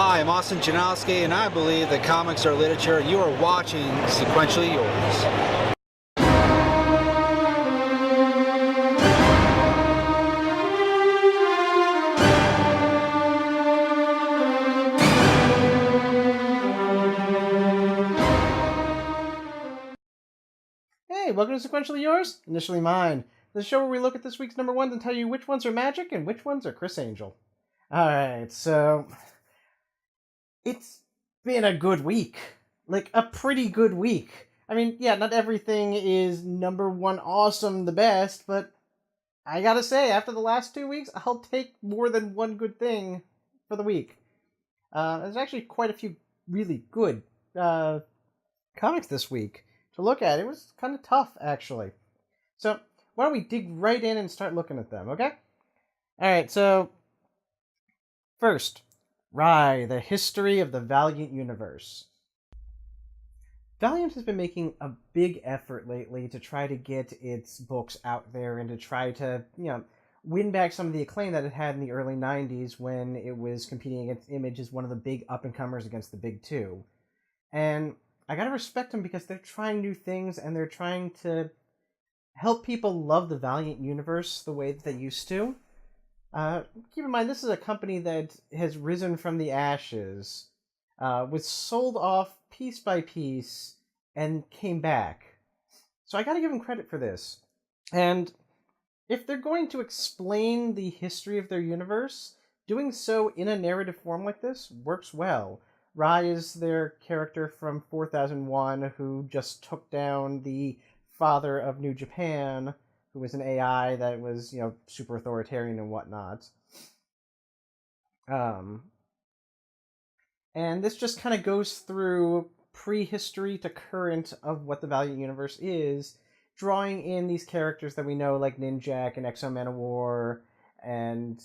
Hi, I'm Austin Janowski, and I believe that comics are literature, and you are watching Sequentially Yours. Hey, welcome to Sequentially Yours, initially mine. The show where we look at this week's number ones and tell you which ones are magic and which ones are Chris Angel. Alright, so it's been a good week. Like, a pretty good week. I mean, yeah, not everything is number one awesome the best, but I gotta say, after the last 2 weeks, I'll take more than one good thing for the week. There's actually quite a few really good comics this week to look at. It was kind of tough, actually. So, why don't we dig right in and start looking at them, okay? Alright, so first, Rye, the history of the Valiant universe. Valiant has been making a big effort lately to try to get its books out there and to try to, win back some of the acclaim that it had in the early 90s when it was competing against Image as one of the big up-and-comers against the big two. And I gotta respect them because they're trying new things and they're trying to help people love the Valiant universe the way that they used to. Keep in mind, this is a company that has risen from the ashes, was sold off piece by piece, and came back. So I gotta give them credit for this. And if they're going to explain the history of their universe, doing so in a narrative form like this works well. Rai is their character from 4001 who just took down the father of New Japan, who was an AI that was, super authoritarian and whatnot. And this just kind of goes through prehistory to current of what the Valiant Universe is, drawing in these characters that we know, like Ninjak and Exo Manowar, and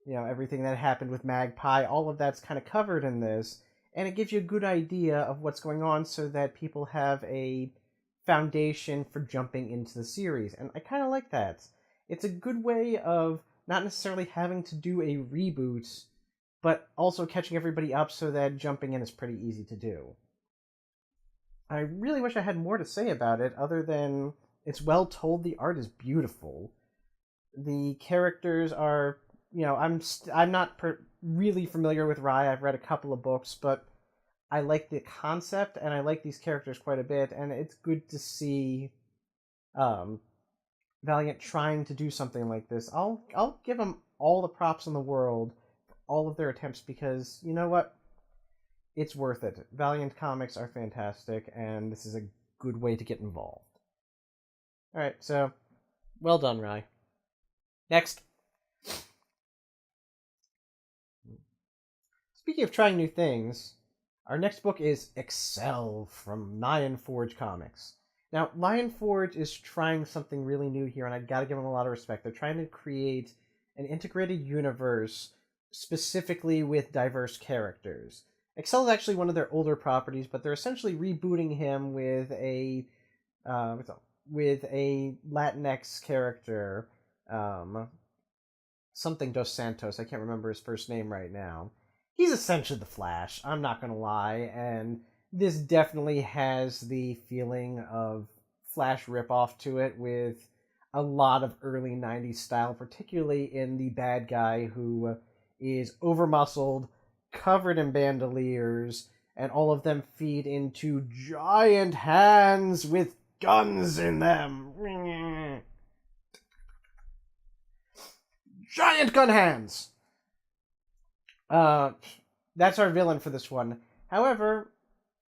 everything that happened with Magpie. All of that's kind of covered in this, and it gives you a good idea of what's going on, so that people have a foundation for jumping into the series. And I kind of like that. It's a good way of not necessarily having to do a reboot, but also catching everybody up so that jumping in is pretty easy to do. I really wish I had more to say about it, other than it's well told, the art is beautiful. The characters are, I'm not really familiar with Rai. I've read a couple of books, but I like the concept, and I like these characters quite a bit, and it's good to see Valiant trying to do something like this. I'll give them all the props in the world for all of their attempts, because, you know what? It's worth it. Valiant comics are fantastic, and this is a good way to get involved. Alright, so, well done, Rai. Next. Speaking of trying new things, our next book is Excel from Lion Forge Comics. Now, Lion Forge is trying something really new here, and I gotta give them a lot of respect. They're trying to create an integrated universe specifically with diverse characters. Excel is actually one of their older properties, but they're essentially rebooting him with a Latinx character, something Dos Santos. I can't remember his first name right now. He's essentially the Flash, I'm not gonna lie, and this definitely has the feeling of Flash ripoff to it, with a lot of early 90s style, particularly in the bad guy who is over-muscled, covered in bandoliers, and all of them feed into giant hands with guns in them. Giant gun hands! That's our villain for this one. However,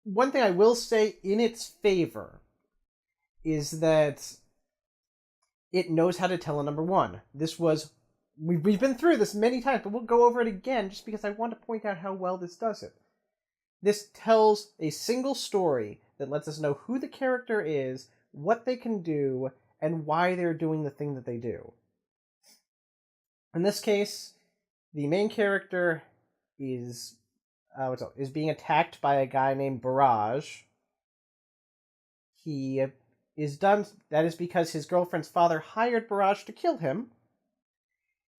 one thing I will say in its favor is that it knows how to tell a number one. We've been through this many times, but we'll go over it again just because I want to point out how well this does it. This tells a single story that lets us know who the character is, what they can do, and why they're doing the thing that they do. In this case, the main character is being attacked by a guy named Barrage. That is because his girlfriend's father hired Barrage to kill him.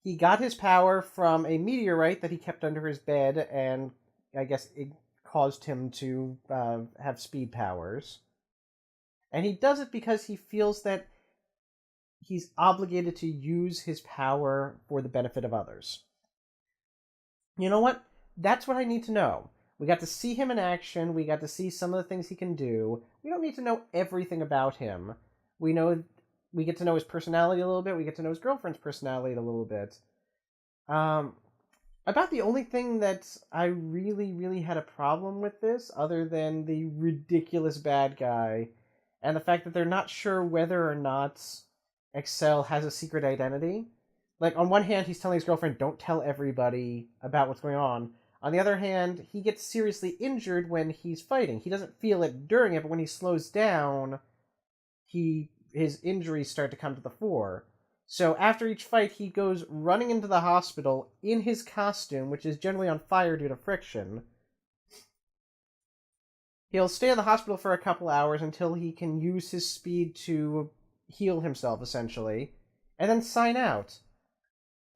He got his power from a meteorite that he kept under his bed, and I guess it caused him to have speed powers. And he does it because he feels that he's obligated to use his power for the benefit of others. You know what? That's what I need to know. We got to see him in action. We got to see some of the things he can do. We don't need to know everything about him. We get to know his personality a little bit. We get to know his girlfriend's personality a little bit. About the only thing that I really, really had a problem with this, other than the ridiculous bad guy, and the fact that they're not sure whether or not Excel has a secret identity. Like, on one hand, he's telling his girlfriend, don't tell everybody about what's going on. On the other hand, he gets seriously injured when he's fighting. He doesn't feel it during it, but when he slows down, his injuries start to come to the fore. So after each fight, he goes running into the hospital in his costume, which is generally on fire due to friction. He'll stay in the hospital for a couple hours until he can use his speed to heal himself, essentially, and then sign out.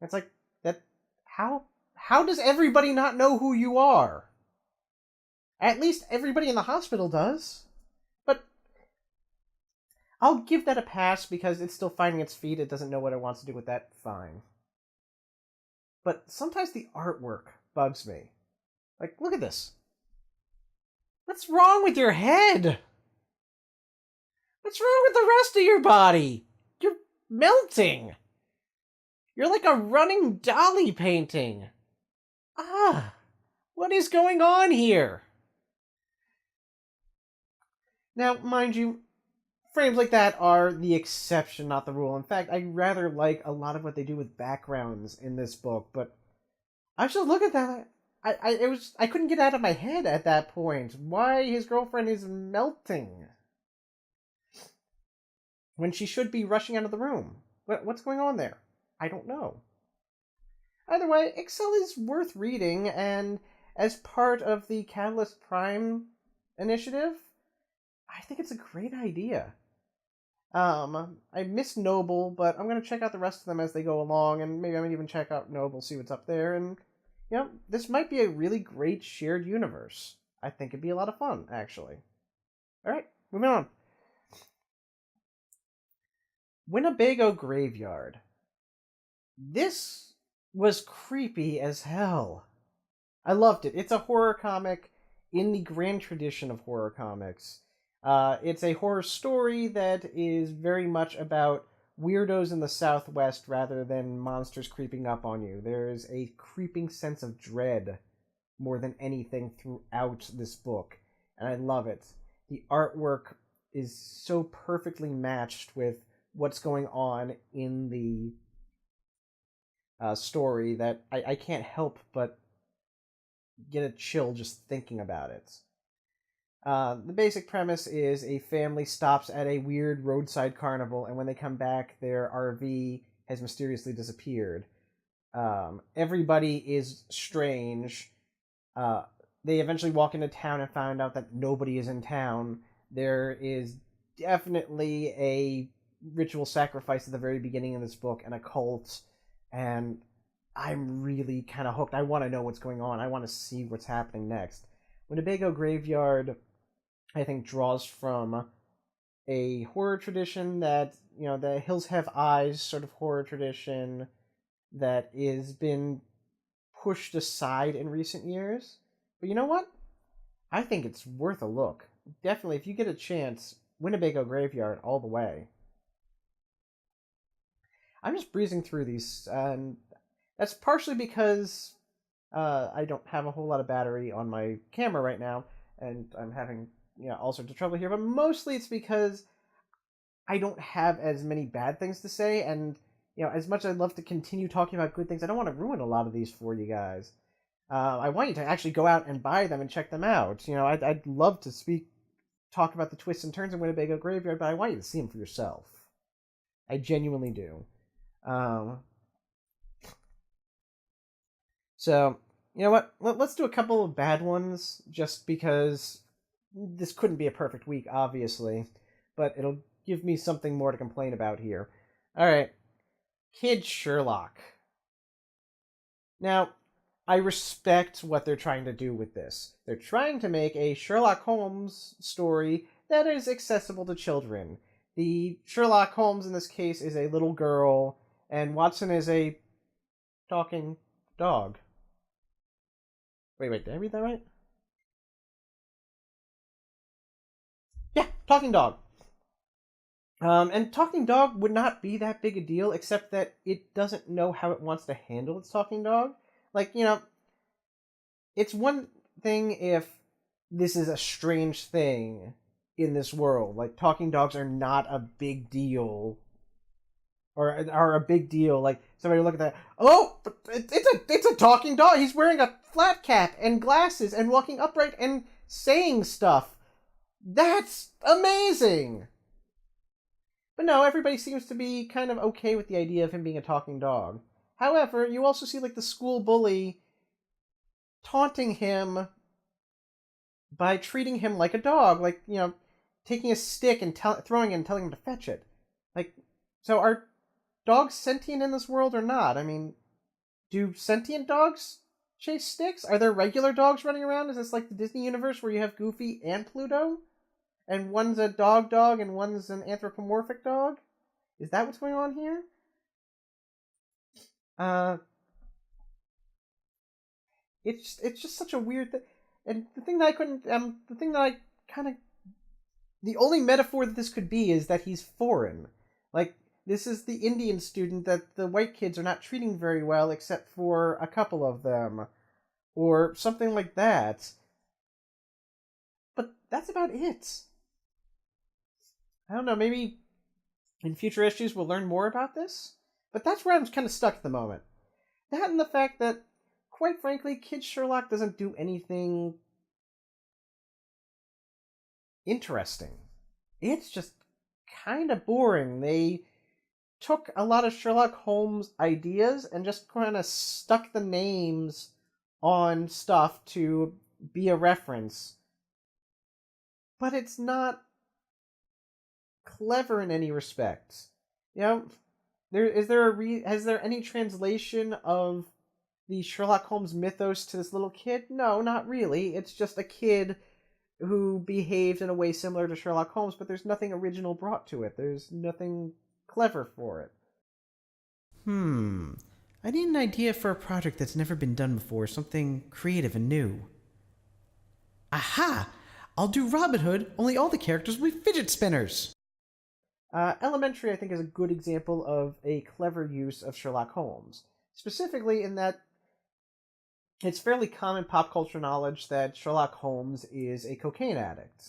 It's like, that. How does everybody not know who you are? At least everybody in the hospital does. But I'll give that a pass because it's still finding its feet. It doesn't know what it wants to do with that. Fine. But sometimes the artwork bugs me. Like, look at this. What's wrong with your head? What's wrong with the rest of your body? You're melting. You're like a running dolly painting. What is going on here? Now, mind you, frames like that are the exception, not the rule. In fact, I rather like a lot of what they do with backgrounds in this book, but I should look at that. I couldn't get out of my head at that point why his girlfriend is melting when she should be rushing out of the room. What's going on there? I don't know. Either way, Excel is worth reading, and as part of the Catalyst Prime initiative, I think it's a great idea. I miss Noble, but I'm going to check out the rest of them as they go along, and maybe I might even check out Noble, see what's up there, and, this might be a really great shared universe. I think it'd be a lot of fun, actually. Alright, moving on. Winnebago Graveyard. This was creepy as hell. I loved it. It's a horror comic in the grand tradition of horror comics. It's a horror story that is very much about weirdos in the Southwest rather than monsters creeping up on you. There's a creeping sense of dread more than anything throughout this book, and I love it. The artwork is so perfectly matched with what's going on in the story that I can't help but get a chill just thinking about it. The basic premise is a family stops at a weird roadside carnival, and when they come back, their RV has mysteriously disappeared. Everybody is strange. They eventually walk into town and find out that nobody is in town. There is definitely a ritual sacrifice at the very beginning of this book, and a cult, and I'm really kind of hooked. I want to know what's going on. I want to see what's happening next. Winnebago Graveyard, I think, draws from a horror tradition that, the Hills Have Eyes sort of horror tradition that has been pushed aside in recent years. But you know what? I think it's worth a look. Definitely, if you get a chance, Winnebago Graveyard all the way. I'm just breezing through these, and that's partially because I don't have a whole lot of battery on my camera right now, and I'm having all sorts of trouble here, but mostly it's because I don't have as many bad things to say, and as much as I'd love to continue talking about good things, I don't want to ruin a lot of these for you guys. I want you to actually go out and buy them and check them out. I'd love to talk about the twists and turns of Winnebago Graveyard, but I want you to see them for yourself. I genuinely do. So, you know what? Let's do a couple of bad ones, just because this couldn't be a perfect week, obviously, but it'll give me something more to complain about here. Alright. Kid Sherlock. Now, I respect what they're trying to do with this. They're trying to make a Sherlock Holmes story that is accessible to children. The Sherlock Holmes in this case is a little girl, and Watson is a talking dog. Wait, did I read that right? Yeah, talking dog. And talking dog would not be that big a deal, except that it doesn't know how it wants to handle its talking dog. Like, it's one thing if this is a strange thing in this world. Like, talking dogs are not a big deal. Or are a big deal. Like, somebody look at that. Oh, it's a talking dog. He's wearing a flat cap and glasses and walking upright and saying stuff. That's amazing! But no, everybody seems to be kind of okay with the idea of him being a talking dog. However, you also see, like, the school bully taunting him by treating him like a dog. Like, taking a stick and throwing it and telling him to fetch it. Like, so are dogs sentient in this world or not? I mean, do sentient dogs chase sticks? Are there regular dogs running around? Is this like the Disney universe where you have Goofy and Pluto? And one's a dog and one's an anthropomorphic dog? Is that what's going on here? It's just such a weird thing. And the thing that I kind of, the only metaphor that this could be is that he's foreign. Like, this is the Indian student that the white kids are not treating very well, except for a couple of them. Or something like that. But that's about it. I don't know, maybe in future issues we'll learn more about this? But that's where I'm kind of stuck at the moment. That and the fact that, quite frankly, Kid Sherlock doesn't do anything interesting. It's just kind of boring. They took a lot of Sherlock Holmes ideas and just kind of stuck the names on stuff to be a reference. But it's not clever in any respect. Has there any translation of the Sherlock Holmes mythos to this little kid? No, not really. It's just a kid who behaved in a way similar to Sherlock Holmes, but there's nothing original brought to it. There's nothing clever for it. I need an idea for a project that's never been done before, something creative and new. Aha! I'll do Robin Hood, only all the characters will be fidget spinners! Elementary, I think, is a good example of a clever use of Sherlock Holmes. Specifically in that it's fairly common pop culture knowledge that Sherlock Holmes is a cocaine addict.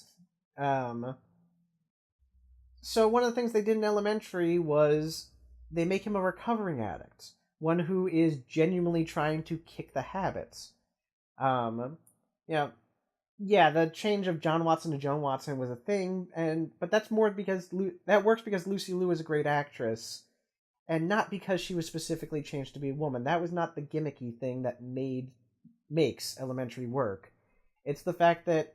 So one of the things they did in Elementary was they make him a recovering addict. One who is genuinely trying to kick the habits. Yeah, the change of John Watson to Joan Watson was a thing, but that's more because that works because Lucy Liu is a great actress, and not because she was specifically changed to be a woman. That was not the gimmicky thing that makes Elementary work. It's the fact that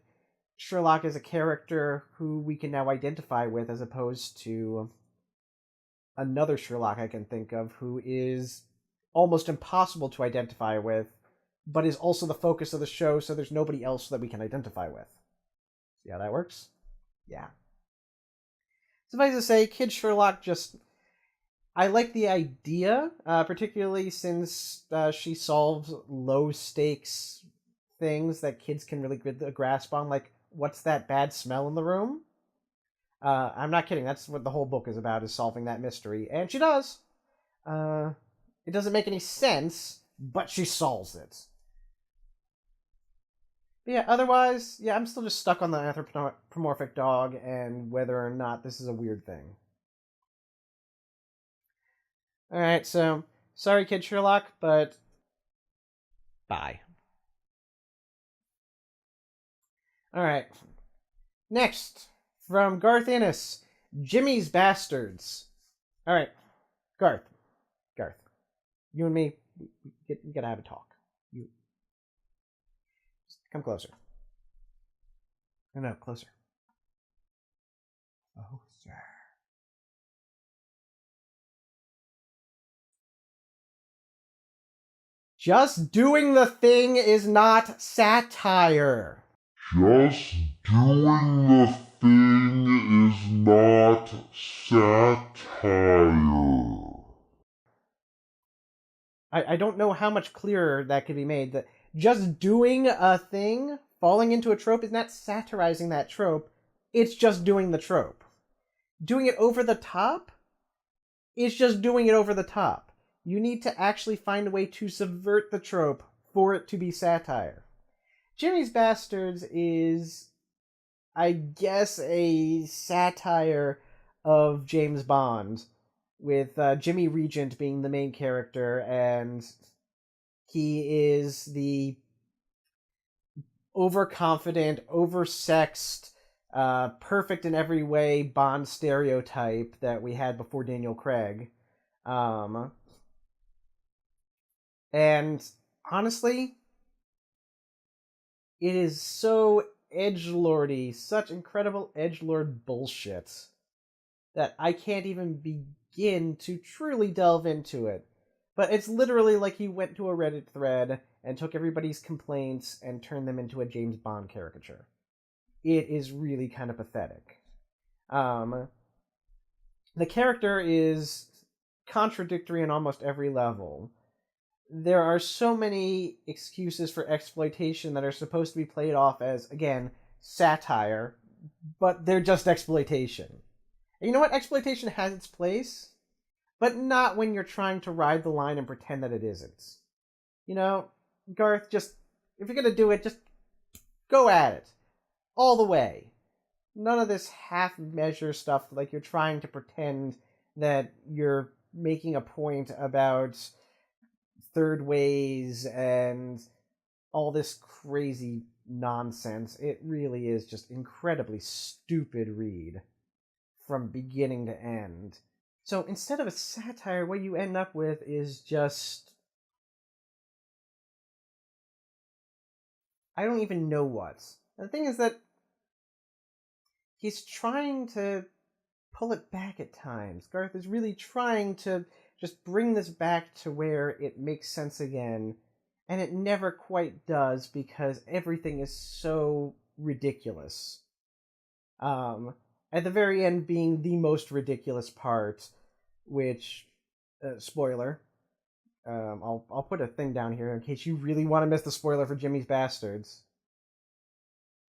Sherlock is a character who we can now identify with, as opposed to another Sherlock I can think of who is almost impossible to identify with, but is also the focus of the show, so there's nobody else that we can identify with. See how that works? Yeah. Suffice to say, Kid Sherlock I like the idea, particularly since she solves low-stakes things that kids can really get a grasp on, like, what's that bad smell in the room? I'm not kidding, that's what the whole book is about, is solving that mystery, and she does. It doesn't make any sense, but she solves it. But yeah, otherwise, I'm still just stuck on the anthropomorphic dog and whether or not this is a weird thing. Alright, so, sorry Kid Sherlock, but bye. Alright. Next, from Garth Ennis, Jimmy's Bastards. Alright, Garth. You and me, we gotta have a talk. Come closer. No, closer. Closer. Just doing the thing is not satire. Just doing the thing is not satire. I don't know how much clearer that could be made. That just doing a thing, falling into a trope, is not satirizing that trope. It's just doing the trope. Doing it over the top is just doing it over the top. You need to actually find a way to subvert the trope for it to be satire. Jimmy's Bastards is, I guess, a satire of James Bond, with Jimmy Regent being the main character, and he is the overconfident, oversexed, perfect in every way Bond stereotype that we had before Daniel Craig. And honestly, it is so edgelordy, such incredible edgelord bullshit, that I can't even begin to truly delve into it. But it's literally like he went to a Reddit thread and took everybody's complaints and turned them into a James Bond caricature. It is really kind of pathetic. The character is contradictory on almost every level. There are so many excuses for exploitation that are supposed to be played off as, again, satire, but they're just exploitation. And you know what? Exploitation has its place, but not when you're trying to ride the line and pretend that it isn't. You know, Garth, just, if you're gonna do it, just go at it. All the way. None of this half-measure stuff like you're trying to pretend that you're making a point about third ways and all this crazy nonsense. It really is just incredibly stupid read from beginning to end. So instead of a satire, what you end up with is just, I don't even know what. The thing is that he's trying to pull it back at times. Garth is really trying to just bring this back to where it makes sense again, and it never quite does because everything is so ridiculous. At the very end being the most ridiculous part, which, spoiler, I'll put a thing down here in case you really want to miss the spoiler for Jimmy's Bastards.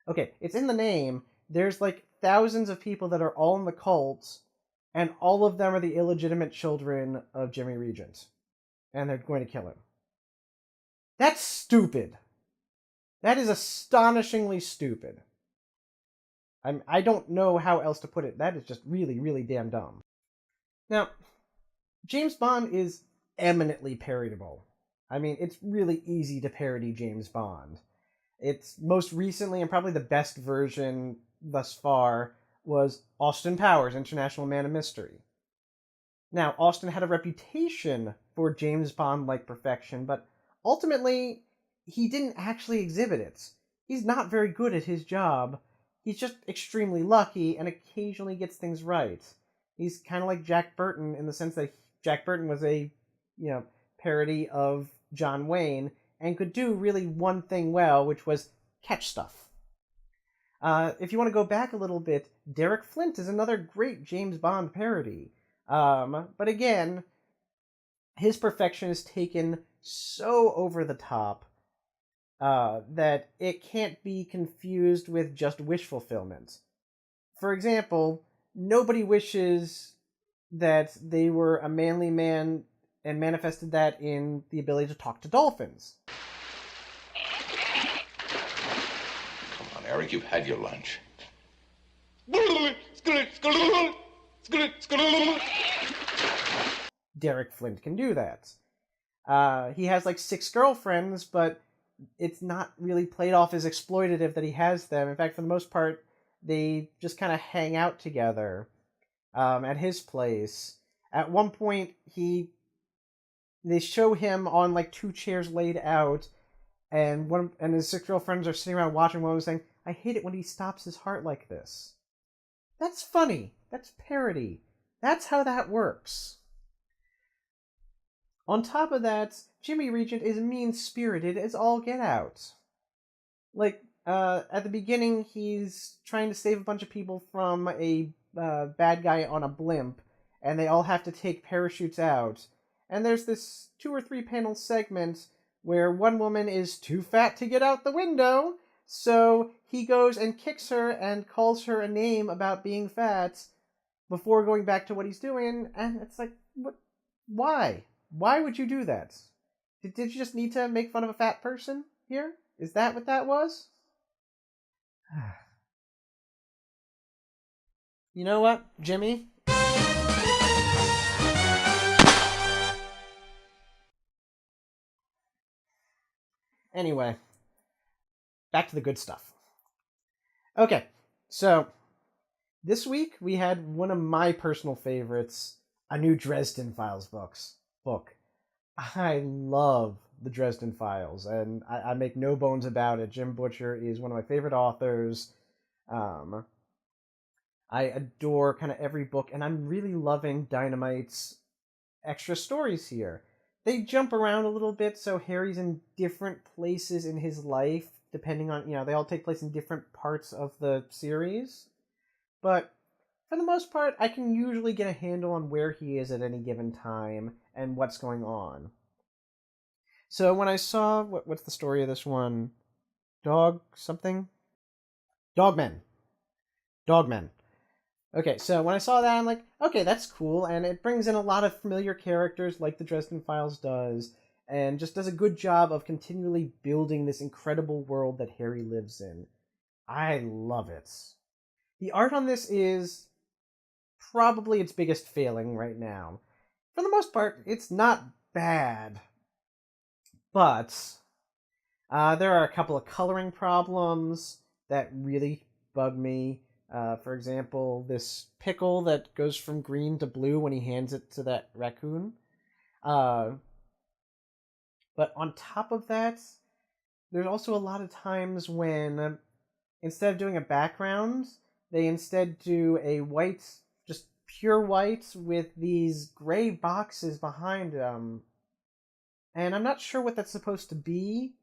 Okay, it's in the name. There's like thousands of people that are all in the cult, and all of them are the illegitimate children of Jimmy Regent. And they're going to kill him. That's stupid. That is astonishingly stupid. I don't know how else to put it. That is just really, really damn dumb. Now, James Bond is eminently parodiable. I mean, it's really easy to parody James Bond. It's most recently, and probably the best version thus far, was Austin Powers, International Man of Mystery. Now, Austin had a reputation for James Bond-like perfection, but ultimately, he didn't actually exhibit it. He's not very good at his job. He's just extremely lucky and occasionally gets things right. He's kind of like Jack Burton in the sense that Jack Burton was a, parody of John Wayne and could do really one thing well, which was catch stuff. If you want to go back a little bit, Derek Flint is another great James Bond parody. But again, his perfection is taken so over the top that it can't be confused with just wish fulfillment. For example, nobody wishes that they were a manly man and manifested that in the ability to talk to dolphins. Come on, Eric, you've had your lunch. Derek Flint can do that. He has like 6 girlfriends, but it's not really played off as exploitative that he has them. In fact, for the most part, they just kind of hang out together at his place. At one point, they show him on like 2 chairs laid out, and his 6 girlfriends are sitting around watching. One of them saying, "I hate it when he stops his heart like this." That's funny. That's parody. That's how that works. On top of that, Jimmy Regent is mean-spirited as all get out. Like, at the beginning, he's trying to save a bunch of people from a bad guy on a blimp, and they all have to take parachutes out. And there's this 2 or 3 panel segment where one woman is too fat to get out the window, so he goes and kicks her and calls her a name about being fat before going back to what he's doing, and it's like, what? Why? Why would you do that? Did you just need to make fun of a fat person here? Is that what that was? You know what, Jimmy? Anyway, back to the good stuff. Okay, so this week we had one of my personal favorites, a new Dresden Files book. I love the Dresden Files, and I make no bones about it. Jim Butcher is one of my favorite authors. I adore kind of every book, and I'm really loving Dynamite's extra stories here. They jump around a little bit, so Harry's in different places in his life, depending on, they all take place in different parts of the series. But for the most part, I can usually get a handle on where he is at any given time and what's going on. So when I saw, what's the story of this one? Dogmen. Okay, so when I saw that, I'm like, okay, that's cool, and it brings in a lot of familiar characters like the Dresden Files does, and just does a good job of continually building this incredible world that Harry lives in. I love it. The art on this is probably its biggest failing right now. For the most part, it's not bad, but there are a couple of coloring problems that really bug me. For example, this pickle that goes from green to blue when he hands it to that raccoon. But on top of that, there's also a lot of times when instead of doing a background, they instead do a white, just pure white with these gray boxes behind them. And I'm not sure what that's supposed to be.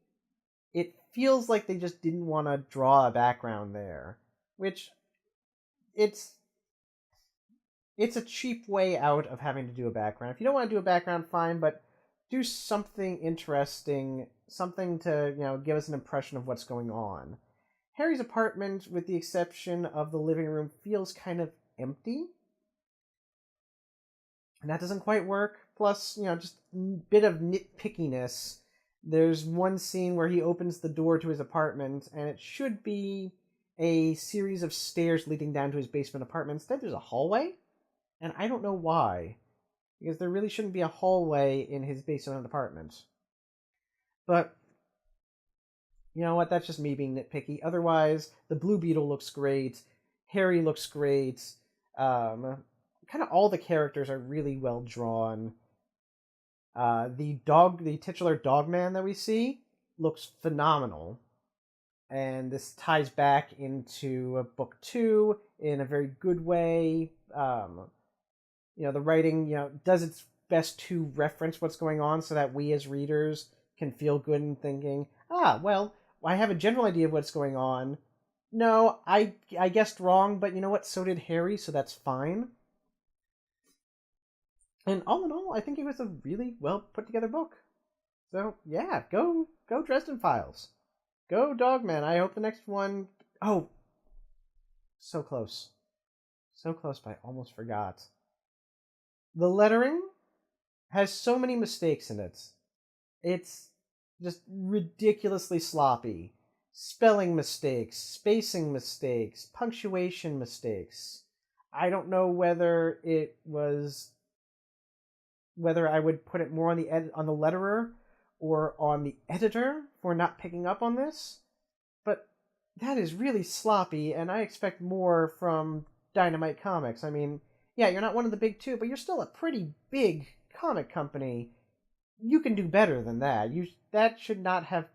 It feels like they just didn't want to draw a background there, which it's a cheap way out of having to do a background. If you don't want to do a background, fine, but do something interesting, something to, give us an impression of what's going on. Harry's apartment, with the exception of the living room, feels kind of empty. And that doesn't quite work. Plus, just a bit of nitpickiness. There's one scene where he opens the door to his apartment, and it should be a series of stairs leading down to his basement apartment. Instead, there's a hallway, and I don't know why. Because there really shouldn't be a hallway in his basement apartment. But you know what? That's just me being nitpicky. Otherwise, the Blue Beetle looks great. Harry looks great. Kind of all the characters are really well drawn. The titular Dogman that we see looks phenomenal. And this ties back into book 2 in a very good way. The writing, does its best to reference what's going on so that we as readers can feel good in thinking, well, I have a general idea of what's going on. No, I guessed wrong, but you know what? So did Harry, so that's fine. And all in all, I think it was a really well put together book. So yeah, go Dresden Files. Go Dogman. I hope the next one... Oh, so close. So close, but I almost forgot. The lettering has so many mistakes in it. It's just ridiculously sloppy. Spelling mistakes, spacing mistakes, punctuation mistakes. I don't know whether I would put it more on the letterer or on the editor for not picking up on this, but that is really sloppy, and I expect more from Dynamite Comics. I mean, yeah, you're not one of the big two, but you're still a pretty big comic company. You can do better than that. That should not have,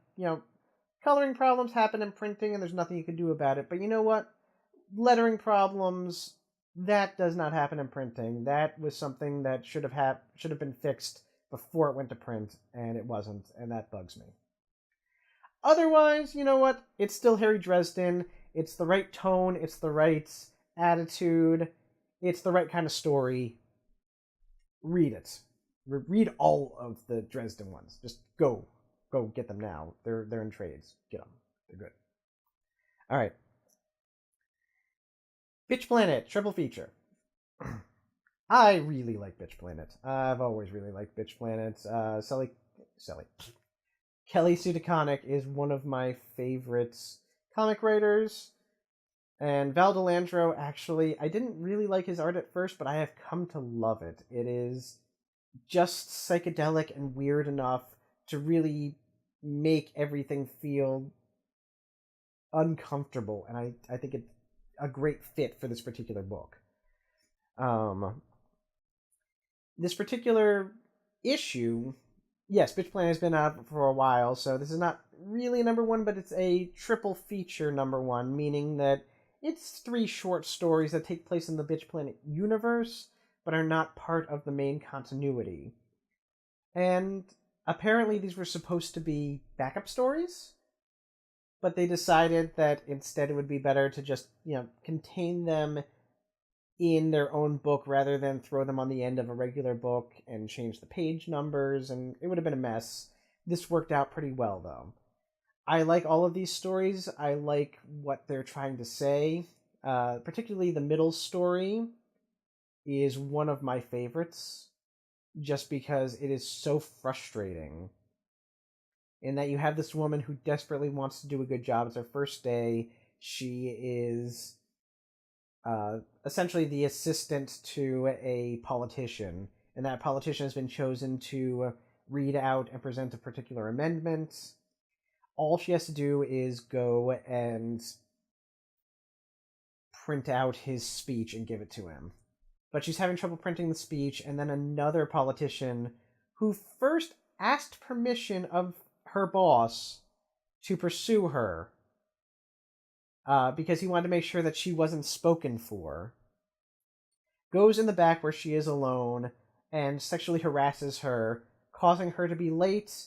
coloring problems happen in printing, and there's nothing you can do about it. But you know what? Lettering problems, that does not happen in printing. That was something that should have been fixed before it went to print, and it wasn't, and that bugs me. Otherwise, you know what? It's still Harry Dresden. It's the right tone. It's the right attitude. It's the right kind of story. Read it. Read all of the Dresden ones. Just go get them now. They're in trades. Get them. They're good. All right. Bitch Planet triple feature. I really like Bitch Planet. I've always really liked Bitch Planet. Kelly Sue DeConnick is one of my favorite comic writers. And Val DeLandro, actually, I didn't really like his art at first, but I have come to love it. It is just psychedelic and weird enough to really make everything feel uncomfortable. And I think it's a great fit for this particular book. This particular issue, yes, Bitch Planet has been out for a while, so this is not really number one, but it's a triple feature number one, meaning that it's 3 short stories that take place in the Bitch Planet universe, but are not part of the main continuity. And apparently these were supposed to be backup stories, but they decided that instead it would be better to just, contain them in their own book rather than throw them on the end of a regular book and change the page numbers, and it would have been a mess. This worked out pretty well, though. I like all of these stories. I like what they're trying to say. Particularly the middle story is one of my favorites, just because it is so frustrating in that you have this woman who desperately wants to do a good job. It's her first day. She is essentially the assistant to a politician, and that politician has been chosen to read out and present a particular amendment. All she has to do is go and print out his speech and give it to him. But she's having trouble printing the speech, and then another politician who first asked permission of her boss to pursue her because he wanted to make sure that she wasn't spoken for, goes in the back where she is alone and sexually harasses her, causing her to be late,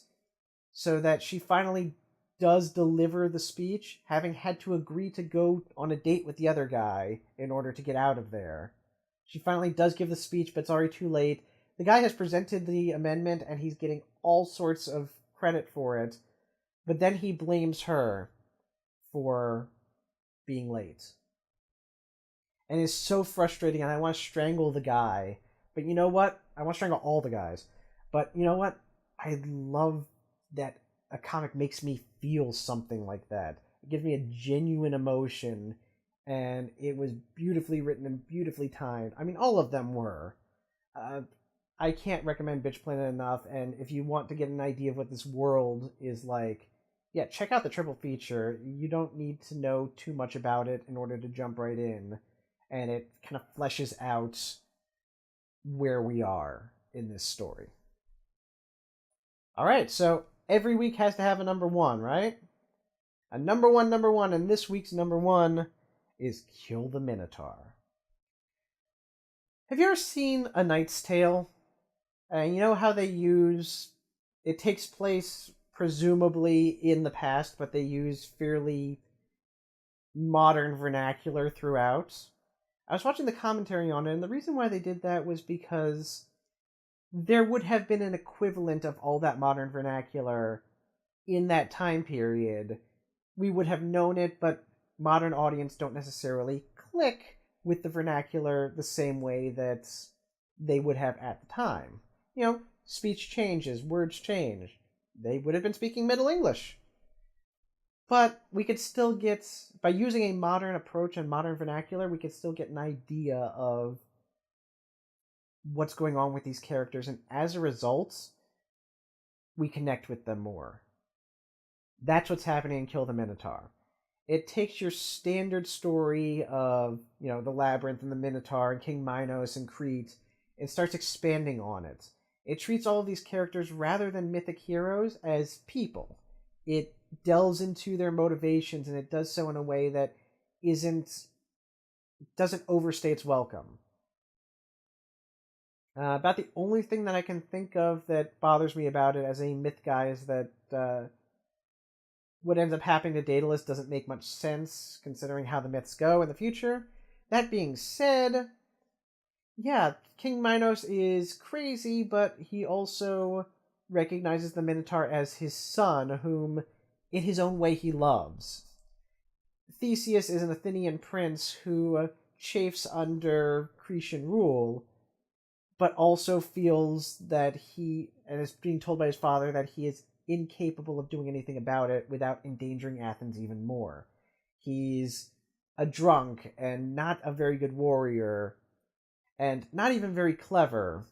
so that she finally does deliver the speech, having had to agree to go on a date with the other guy in order to get out of there. She finally does give the speech, but it's already too late. The guy has presented the amendment, and he's getting all sorts of credit for it, but then he blames her for being late. And it's so frustrating, and I want to strangle the guy. But you know what? I want to strangle all the guys. But you know what? I love that a comic makes me feel something like that. It gives me a genuine emotion, and it was beautifully written and beautifully timed. I mean, all of them were. I can't recommend Bitch Planet enough, and if you want to get an idea of what this world is like, yeah, check out the triple feature. You don't need to know too much about it in order to jump right in, and it kind of fleshes out where we are in this story. Alright, so every week has to have a number one, right? A number one, and this week's number one is Kill the Minotaur. Have you ever seen A Knight's Tale? And you know how they use... It takes place presumably in the past, but they use fairly modern vernacular throughout. I was watching the commentary on it, and the reason why they did that was because there would have been an equivalent of all that modern vernacular in that time period. We would have known it, but modern audience don't necessarily click with the vernacular the same way that they would have at the time. Speech changes, words change. They would have been speaking Middle English. But we could still get, by using a modern approach and modern vernacular, we could still get an idea of what's going on with these characters, and as a result, we connect with them more. That's what's happening in Kill the Minotaur. It takes your standard story of, the Labyrinth and the Minotaur and King Minos and Crete, and starts expanding on it. It treats all of these characters, rather than mythic heroes, as people. It delves into their motivations, and it does so in a way that doesn't overstay its welcome. About the only thing that I can think of that bothers me about it as a myth guy is that what ends up happening to Daedalus doesn't make much sense considering how the myths go in the future. That being said, yeah, King Minos is crazy, but he also recognizes the Minotaur as his son, whom in his own way he loves. Theseus is an Athenian prince who chafes under Cretan rule, but also feels that he, and is being told by his father, that he is incapable of doing anything about it without endangering Athens even more. He's a drunk and not a very good warrior, and not even very clever,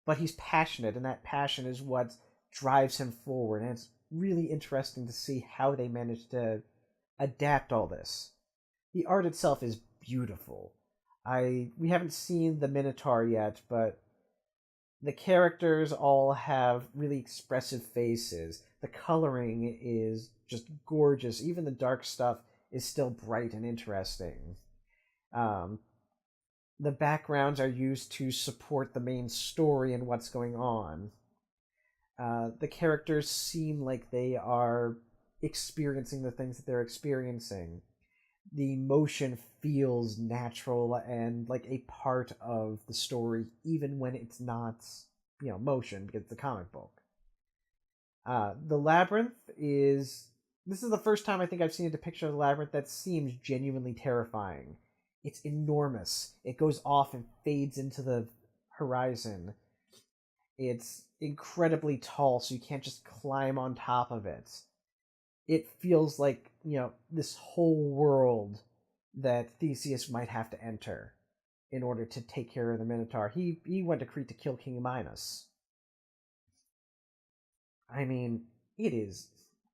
but he's passionate, and that passion is what drives him forward, and it's really interesting to see how they managed to adapt all this. The art itself is beautiful. We haven't seen the Minotaur yet, but the characters all have really expressive faces. The coloring is just gorgeous. Even the dark stuff is still bright and interesting. The backgrounds are used to support the main story and what's going on. The characters seem like they are experiencing the things that they're experiencing. The motion feels natural and like a part of the story, even when it's not, motion, because it's a comic book. The labyrinth is... This is the first time I think I've seen a depiction of the labyrinth that seems genuinely terrifying. It's enormous. It goes off and fades into the horizon. It's incredibly tall, so you can't just climb on top of it. It feels like, this whole world that Theseus might have to enter in order to take care of the Minotaur. He went to Crete to kill King Minos. I mean, it is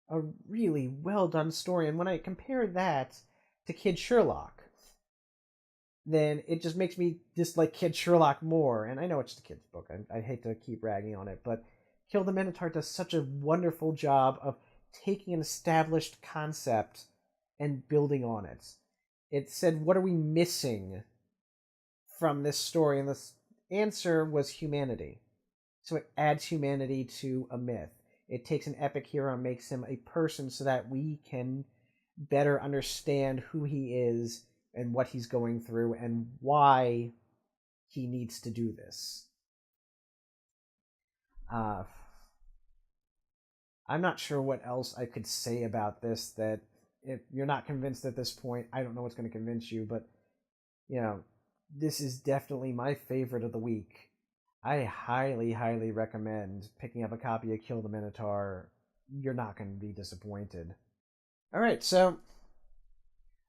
a really well-done story, and when I compare that to Kid Sherlock, then it just makes me dislike Kid Sherlock more. And I know it's the kid's book. I hate to keep ragging on it, but Kill the Minotaur does such a wonderful job of taking an established concept and building on it. It said, what are we missing from this story? And the answer was humanity. So it adds humanity to a myth. It takes an epic hero and makes him a person so that we can better understand who he is and what he's going through and why he needs to do this. I'm not sure what else I could say about this, that if you're not convinced at this point, I don't know what's going to convince you, but, this is definitely my favorite of the week. I highly, highly recommend picking up a copy of Kill the Minotaur. You're not going to be disappointed. Alright, so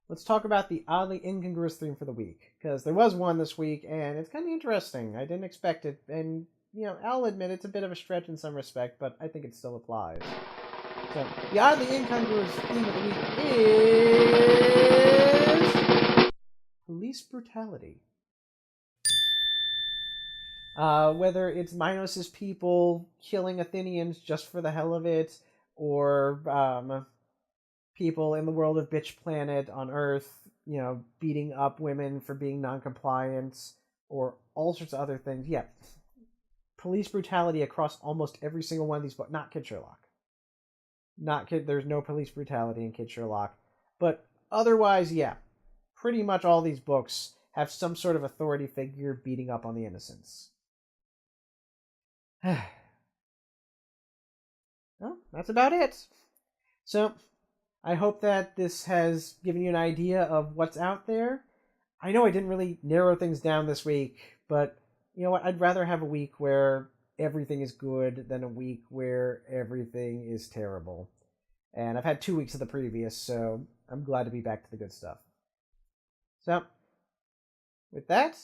let's talk about the oddly incongruous theme for the week, because there was one this week, and it's kind of interesting. I didn't expect it, and, I'll admit it's a bit of a stretch in some respect, but I think it still applies. So, the oddly incongruous theme of the week is police brutality. Whether it's Minos' people killing Athenians just for the hell of it, or people in the world of Bitch Planet on Earth, beating up women for being non-compliant, or all sorts of other things. Yeah, police brutality across almost every single one of these books. Not Kid Sherlock. There's no police brutality in Kid Sherlock. But otherwise, yeah, pretty much all these books have some sort of authority figure beating up on the innocents. Well, that's about it. So, I hope that this has given you an idea of what's out there. I know I didn't really narrow things down this week, but you know what? I'd rather have a week where everything is good than a week where everything is terrible. And I've had 2 weeks of the previous, so I'm glad to be back to the good stuff. So, with that,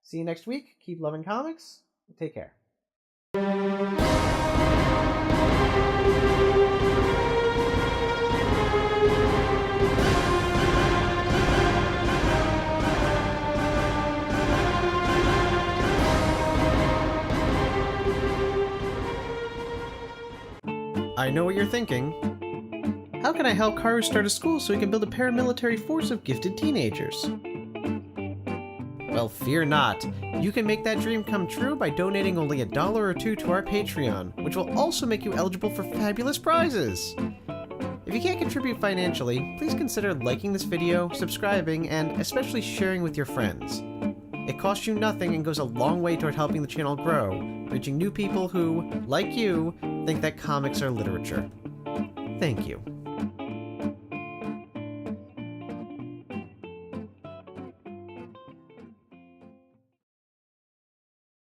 see you next week. Keep loving comics. Take care. I know what you're thinking. How can I help Karu start a school so he can build a paramilitary force of gifted teenagers? Well, fear not. You can make that dream come true by donating only $1 or $2 to our Patreon, which will also make you eligible for fabulous prizes. If you can't contribute financially, please consider liking this video, subscribing, and especially sharing with your friends. It costs you nothing and goes a long way toward helping the channel grow, reaching new people who, like you, think that comics are literature. Thank you.